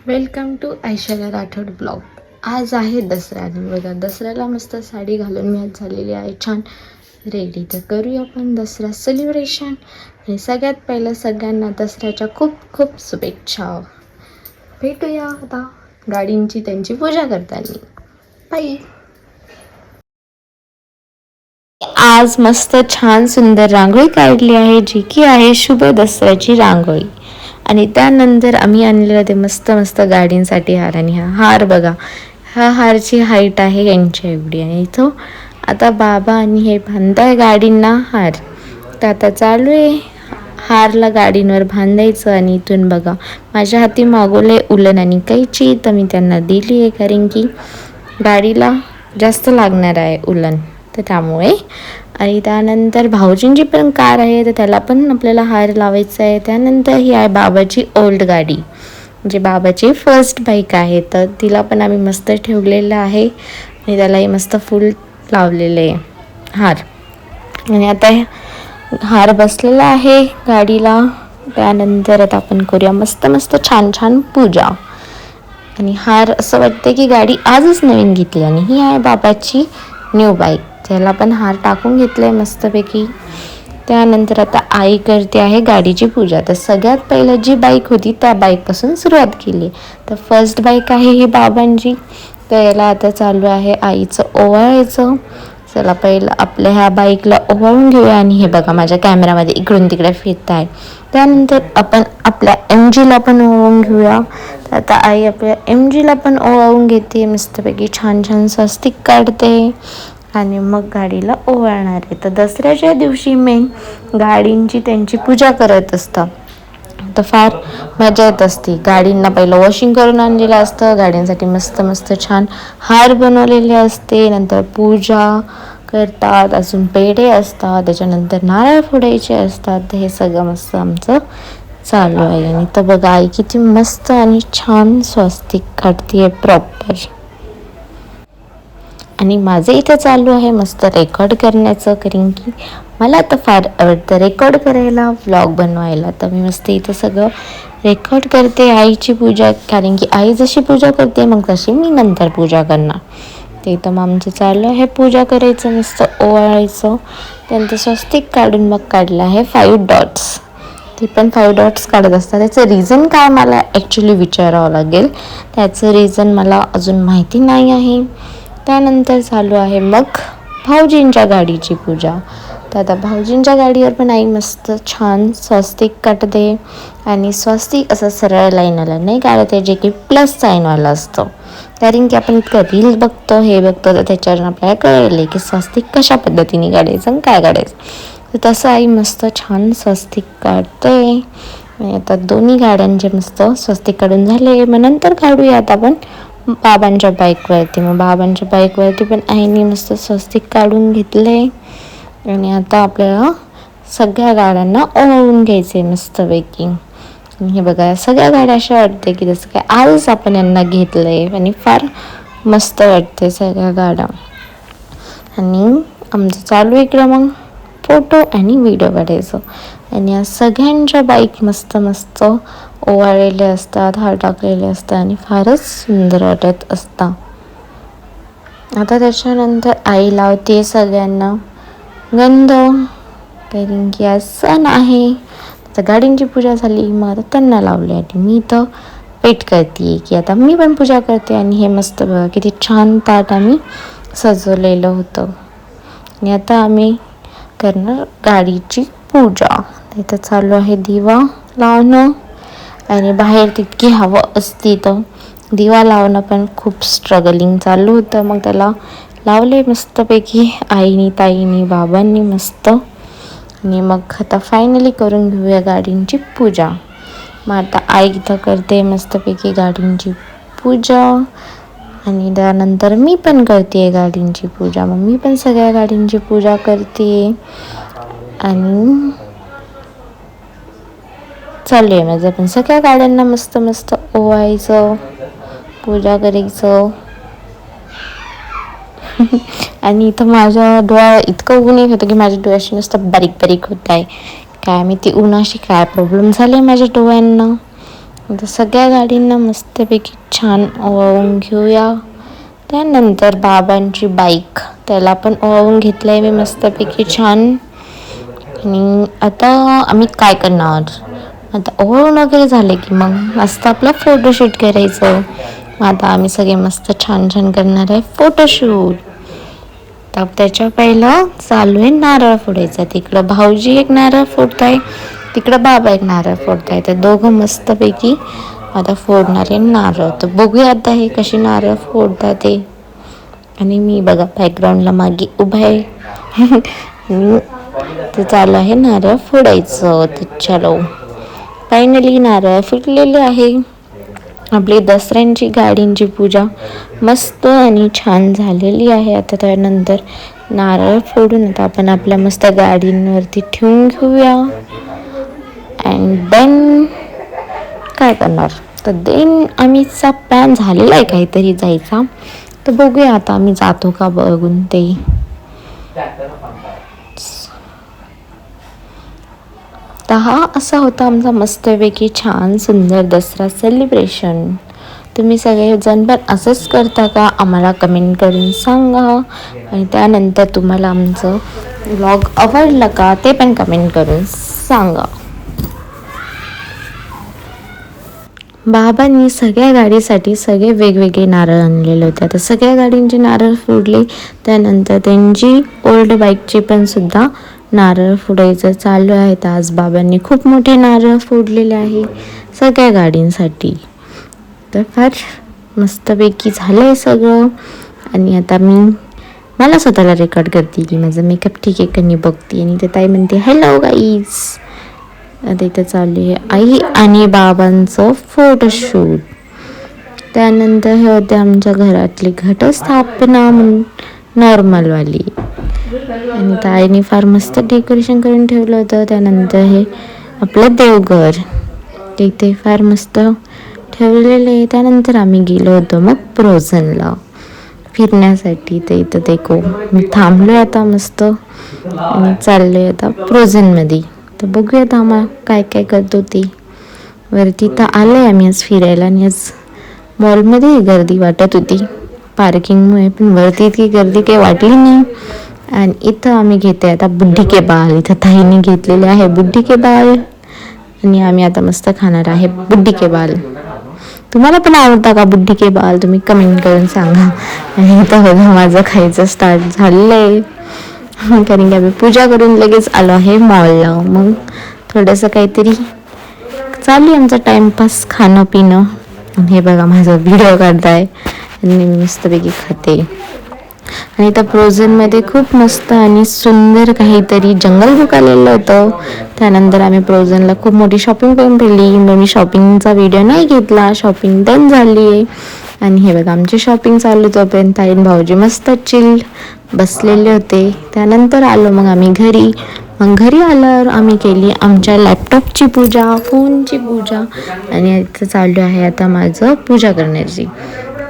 Welcome to Aishwarya Rathod blog. आज आहे दसरा आणि बघा दसऱ्याला मस्त साडी घालून मी आज झालेली आहे छान रेडी. तर करूया आपण दसरा सेलिब्रेशन. आणि सगळ्यात पहिलं सगळ्यांना दसऱ्याच्या खूप खूप शुभेच्छा. भेटूया आता गाडींची त्यांची पूजा करताना. बाई. आज मस्त छान सुंदर रांगोळी काढली आहे जी की आहे शुभ दसऱ्याची रांगोळी. आणि त्यानंतर आम्ही आणलेलं ते मस्त मस्त गाडींसाठी हार. आणि हा हार बघा, हा हारची हाईट आहे यांच्या एवढी. आणि इथं आता बाबा आणि हे बांधताय गाडींना हार. तर आता चालू आहे हारला गाडींवर बांधायचं. आणि इथून बघा माझ्या हाती मागवले उलन आणि कैची, तर मी त्यांना दिली आहे कारण की गाडीला जास्त लागणार आहे उलन, तर त्यामुळे. आणि त्यानंतर भाऊजींची पण कार आहे, तर त्याला पण आपल्याला हार लावायचा आहे. त्यानंतर ही आहे बाबाची ओल्ड गाडी, म्हणजे बाबाची फर्स्ट बाईक आहे, तर तिला पण आम्ही मस्त ठेवलेलं आहे. आणि त्यालाही मस्त फुल लावलेले आहे हार. आणि आता हार बसलेला आहे गाडीला. त्यानंतर आता आपण करूया मस्त मस्त छान छान पूजा. आणि हार असं वाटतं की गाडी आजच नवीन घेतली. आणि ही आहे बाबाची न्यू बाईक, त्याला पण हार टाकून घेतलं आहे मस्तपैकी. त्यानंतर आता आई करते आहे गाडीची पूजा. तर सगळ्यात पहिलं जी बाईक होती त्या बाईकपासून सुरुवात केली. तर फर्स्ट बाईक आहे ही बाबांची, तर याला आता चालू आहे आईचं ओवाळायचं. चला पहिलं आपल्या ह्या बाईकला ओवाळून घेऊया. आणि हे बघा माझ्या कॅमेरामध्ये इकडून तिकडे फिरत आहे. त्यानंतर आपण आपल्या MGला पण ओवाळून घेऊया. तर आता आई आपल्या MGला पण ओवाळून घेते मस्तपैकी, छान छान स्वस्तिक काढते आणि मग गाडीला ओवाळणार आहे. तर दसऱ्याच्या दिवशी मेन गाडींची त्यांची पूजा करत असतात, तर फार मजा येत असते. गाडींना पहिलं वॉशिंग करून आणलेलं असतं, गाडींसाठी मस्त मस्त छान हार बनवलेले असते, नंतर पूजा करतात, अजून पेढे असतात, त्याच्यानंतर नारळ फोडायचे असतात. तर हे सगळं मस्त आमचं चालू आहे. आणि तर बघा आई किती मस्त आणि छान स्वस्तिक काढते प्रॉपर. आणि माझं इथं चालू आहे मस्त रेकॉर्ड करण्याचं, कारण की मला तर फार आवडतं रेकॉर्ड करायला, व्लॉग बनवायला. तर मी मस्त इथं सगळं रेकॉर्ड करते आईची पूजा, कारण की आई जशी पूजा करते मग तशी मी नंतर पूजा करणार. ते तर मग आमचं चालू आहे पूजा करायचं, मस्त ओवाळायचं. त्यानंतर स्वस्तिक काढून मग काढलं आहे 5 डॉट्स. ते पण 5 डॉट्स काढत असतात. त्याचं रिझन काय मला ॲक्च्युली विचारावं लागेल, त्याचं रिझन मला अजून माहिती नाही आहे. त्यानंतर चालू आहे मग भाऊजींच्या गाडीची पूजा. तर आता भाऊजींच्या गाडीवर पण आई मस्त छान स्वस्तिक काढते. आणि स्वस्तिक असं सरळ लाईनवाला नाही काढते, जे की प्लस साईनवाला असतं, कारण की आपण इतकं रील बघतो हे बघतो, तर त्याच्यावरून आपल्याला कळले की स्वस्तिक कशा पद्धतीने काढायचं आणि काय काढायचं. तर तसं आई मस्त छान स्वस्तिक काढते. आणि आता दोन्ही गाड्यांचे मस्त स्वस्तिक काढून झाले. मग नंतर काढूया आता आपण बाबांच्या बाईकवरती. मग बाबांच्या बाईकवरती पण आईने मस्त स्वस्तिक काढून घेतले. आणि आता आपल्याला सगळ्या गाड्यांना ओवाळून घ्यायचे मस्तपैकी. हे बघा सगळ्या गाड्या अशा वाटते की जसं काय आजच आपण यांना घेतलं आहे, आणि फार मस्त वाटते सगळ्या गाड्या. आणि आमचं चालू इकडं मग फोटो आणि व्हिडिओ काढायचं. आणि या सगळ्यांच्या बाईक मस्त मस्त ओवाळलेले असतात, हार टाकलेले असतात, आणि फारच सुंदर वाटत असतात. आता त्याच्यानंतर आई लावते सगळ्यांना गंध, कारण की आज सण आहे. आता गाडींची पूजा झाली, मग आता त्यांना लावले. आणि मी इथं वेट करते की आता मी पण पूजा करते. आणि हे मस्त बघा किती छान ताट आम्ही सजवलेलं होतं. आणि आता आम्ही करणार गाडीची पूजा. इथं चालू आहे दिवा लावणं. आणि बाहेर तितकी हवा असती तर दिवा लावणं पण खूप स्ट्रगलिंग चालू होतं. मग त्याला लावले मस्तपैकी आईनी, ताईनी, बाबांनी मस्त. आणि मग आता फायनली करून घेऊया गाडींची पूजा. मग आता आई इथं करते मस्तपैकी गाडींची पूजा. आणि त्यानंतर मी पण करते गाडींची पूजा. मग मी पण सगळ्या गाडींची पूजा करते. आणि चालू आहे माझं पण सगळ्या गाड्यांना मस्त मस्त ओवाळायचं, पूजा करायचं. आणि इथं माझ्या डोळ्या इतकं ऊन येत होतं की माझ्या डोळ्याशी नुसतं बारीक बारीक होत आहे. काय मी ती उन्हाशी काय प्रॉब्लेम झाले माझ्या डोळ्यांना. आता सगळ्या गाडींना मस्तपैकी छान ओवाळून घेऊया. त्यानंतर बाबांची बाईक, त्याला पण ओवाळून घेतलं आहे मी मस्तपैकी छान. आणि आता आम्ही काय करणार, आता ओवाळून वगैरे झाले की मग मस्त आपलं फोटोशूट करायचं. आता आम्ही सगळे मस्त छान छान करणार आहे फोटोशूट. तर त्याच्या पहिलं चालू आहे नारळ फोडायचा. तिकडं भाऊजी एक नारळ फोडताय, तिकडं बाबा एक नारळ फोडताय. तर दोघं मस्तपैकी आता फोडणार आहे नारळ. तर बघूया आता हे कशी नारळ फोडतात ते. आणि मी बघा बॅकग्राऊंडला मागे उभा आहे. ते चालू आहे नारळ फोडायचं. तर चलो, फायनली नारळ फुटलेले आहे. आपली दसऱ्यांची गाडींची पूजा मस्त आणि छान झालेली आहे. आता त्यानंतर नारळ फोडून आता आपण आपल्या मस्त गाडींवरती ठेवून घेऊया. अँड देन काय करणार, तर देन आम्हीचा प्लॅन झालेला आहे काहीतरी जायचा. तर बघूया आता आम्ही जातो का बघून ते. तर हा असा होता आमचा मस्तपैकी छान सुंदर दसरा सेलिब्रेशन. तुम्ही सगळेजण पण असंच करता का, आम्हाला कमेंट करून सांगा. आणि त्यानंतर तुम्हाला आमचं व्लॉग आवडलं का ते पण कमेंट करून सांगा. बाबांनी सगळ्या गाडीसाठी सगळे वेगवेगळे नारळ आणलेले होते. आता सगळ्या गाडींचे नारळ फोडले. त्यानंतर त्यांची ओल्ड बाईकची पण सुद्धा नारळ फोडायचं चालू आहे. तर आज बाबांनी खूप मोठे नारळ फोडलेले आहे सगळ्या गाडींसाठी. तर फार मस्तपैकी झालं आहे सगळं. आणि आता मला स्वतःला रेकॉर्ड करते की माझं मेकअप ठीक आहे का नाही बघते. आणि ते ताई म्हणते हॅलो गाईज. आता इथं चालू आहे आई आणि बाबांचं फोटोशूट. त्यानंतर हे होते आमच्या घरातली घटस्थापना नॉर्मलवाली. आणि ताईने फार मस्त डेकोरेशन करून ठेवलं होतं. त्यानंतर हे आपलं देवघर, तिथे फार मस्त ठेवलेले. त्यानंतर आम्ही गेलो होतो मग प्रोझनला फिरण्यासाठी. ते इथं देखो मी थांबलो आता मस्त आणि चाललोय आता प्रोझनमध्ये. तर बघूयात आम्हाला काय काय करतो ते. वरती तर आलो आहे आम्ही आज फिरायला. आणि आज मॉलमध्ये गर्दी वाटत होती पार्किंगमुळे, पण वरती इतकी गर्दी काही वाटली नाही. आणि इथं आम्ही घेते आता बुड्ढी के बाल. इथं ताईने घेतलेले आहे बुड्ढी के बाल. आणि आम्ही आता मस्त खाणार आहे बुड्ढी के बाल. तुम्हाला पण आवडता का बुड्ढी के बाल, तुम्ही कमेंट करून सांगा. आणि इथं बघा माझं खायचं स्टार्ट झालेलं आहे. कारण की आम्ही पूजा करून लगेच आलो आहे मॉलला. मग थोडंसं काहीतरी चालू आहे आमचा टाइमपास, खाणं पिणं. हे बघा माझा व्हिडिओ काढताय आणि मी मस्तपैकी खाते. आणि इथं प्रोझनमध्ये खूप मस्त आणि सुंदर काहीतरी जंगल बुक आलेलं होतं. त्यानंतर आम्ही प्रोझनला खूप मोठी शॉपिंग करून ठेवली. मग मी शॉपिंगचा व्हिडिओ नाही घेतला, शॉपिंग डन झाली आहे. आणि हे बघा आमची शॉपिंग चालू तोपर्यंत ताई आणि भाऊजी मस्त चिल बसलेले होते. त्यानंतर आलो मग आम्ही घरी. मग घरी आल्यावर आम्ही केली आमच्या लॅपटॉपची पूजा, फोनची पूजा. आणि इथं चालू आहे आता माझं पूजा करण्याची.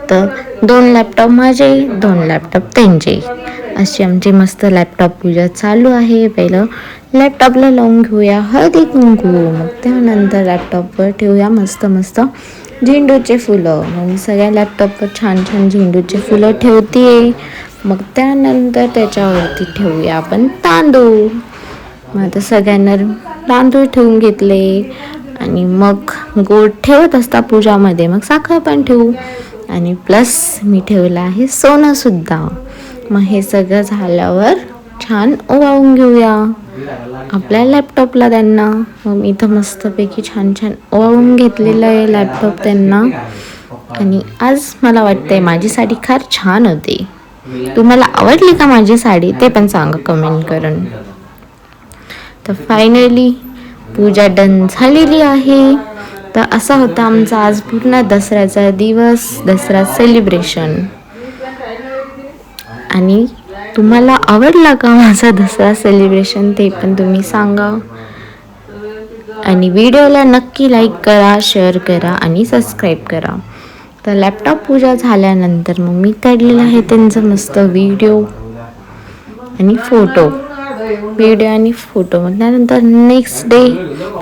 तर 2 लॅपटॉप माझे, 2 लॅपटॉप त्यांचे, अशी आमची मस्त लॅपटॉप पूजा चालू आहे. पहिलं लॅपटॉपला लावून घेऊया हळदी कुंकू. मग त्यानंतर लॅपटॉपवर ठेवूया मस्त मस्त झेंडूचे फुलं. मग मी सगळ्या लॅपटॉपवर छान छान झेंडूचे फुलं ठेवते. मग त्यानंतर त्याच्यावरती ठेवूया आपण तांदूळ. मग आता सगळ्यांना तांदूळ ठेवून घेतले. आणि मग गोड ठेवत असता पूजामध्ये, मग साखर पण ठेवू. आणि प्लस मी ठेवलं आहे सोनंसुद्धा. मग हे सगळं झाल्यावर छान ओवाळून घेऊया आपल्या लॅपटॉपला त्यांना. मग मी इथं मस्तपैकी छान छान ओवाळून घेतलेलं आहे लॅपटॉप त्यांना. आणि आज मला वाटतंय माझी साडी फार छान होती. तुम्हाला आवडली का माझी साडी ते पण सांगा कमेंट करून. तर फायनली पूजा डन झालेली आहे. तर असा होता आमचा आज पूर्ण दसऱ्याचा दिवस, दसरा सेलिब्रेशन. आणि तुम्हाला आवडला का माझा दसरा सेलिब्रेशन ते पण तुम्ही सांगा. आणि व्हिडिओला नक्की लाईक करा, शेअर करा आणि सबस्क्राईब करा. तर लॅपटॉप पूजा झाल्यानंतर मग मी काढलेला आहे त्यांचं मस्त व्हिडिओ आणि फोटो. मग त्यानंतर नेक्स्ट डे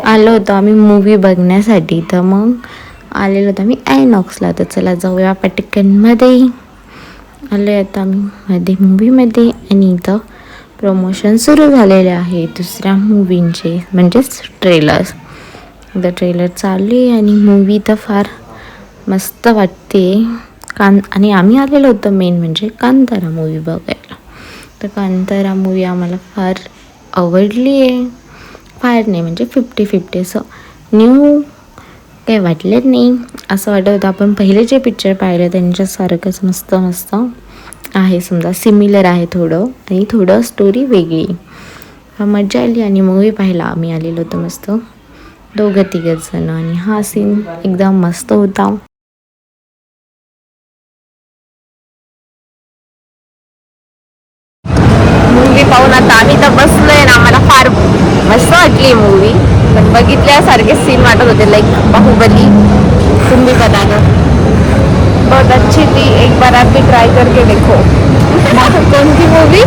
आलो होतो आम्ही मूवी बघण्यासाठी. तर मग आलेलो होतो आम्ही आयनॉक्सला. तर चला जाऊया पटकनमध्ये. आलो आता आम्ही मध्ये मूवीमध्ये आणि इथं प्रमोशन सुरू झालेले आहे दुसऱ्या मूवींचे म्हणजेच ट्रेलर्स. द ट्रेलर चालू आहे आणि मूवी तर फार मस्त वाटते. आणि आम्ही आलेलो होतो मेन म्हणजे कांतारा मूवी बघायला. तर कांतारा मूवी आम्हाला फार आवडली आहे. फार नाही म्हणजे 50-50 असं न्यू काही वाटलेच नाही. असं वाटत होतं आपण पहिले जे पिक्चर पाहिले त्यांच्यासारखंच मस्त मस्त आहे. समजा सिमिलर आहे थोडं आणि थोडं स्टोरी वेगळी. मजा आली आणि मूवी पाहायला आम्ही आलेलो होतो मस्त 2-3 जण आणि हा सीन एकदम मस्त होता. मूवी पाहून आता आम्ही तर बसलोय ना. आम्हाला फार मस्त वाटली मूवी. पण बघितल्यासारखे सीन वाटत होते लाईक बाहुबली. तुम्ही बता दो बहुत अच्छी थी. एक बार आप भी ट्राय करके देखो. कोणती मूवी?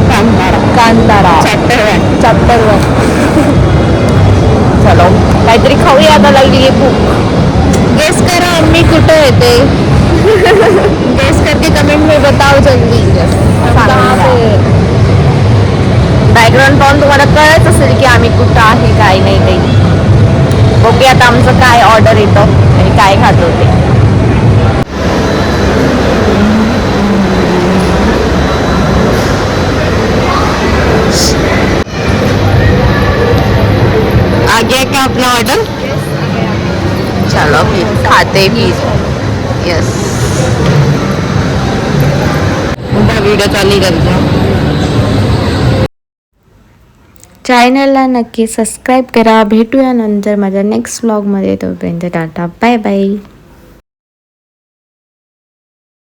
कांतारा. कांतारा चॅप्टर 1. चलो काहीतरी खाऊया आता. लागली आहे भूक. गेस करा मी कुठे येते. गेस करके कमेंट में बताओ जल्दी. बॅकग्राऊंड पाहून तुम्हाला कळत असेल की आम्ही कुठं आहे काय नाही ते. बघूया आता आमचं काय ऑर्डर येतं आणि काय खातो ते. आ गया क्या अपना ऑर्डर? चलो फिर खाते भी. यस व्हिडिओ चालू करतो. चॅनलला नक्की सबस्क्राईब करा. भेटूया नंतर माझ्या नेक्स्ट व्लॉगमध्ये. तोपर्यंत टाटा बाय बाय.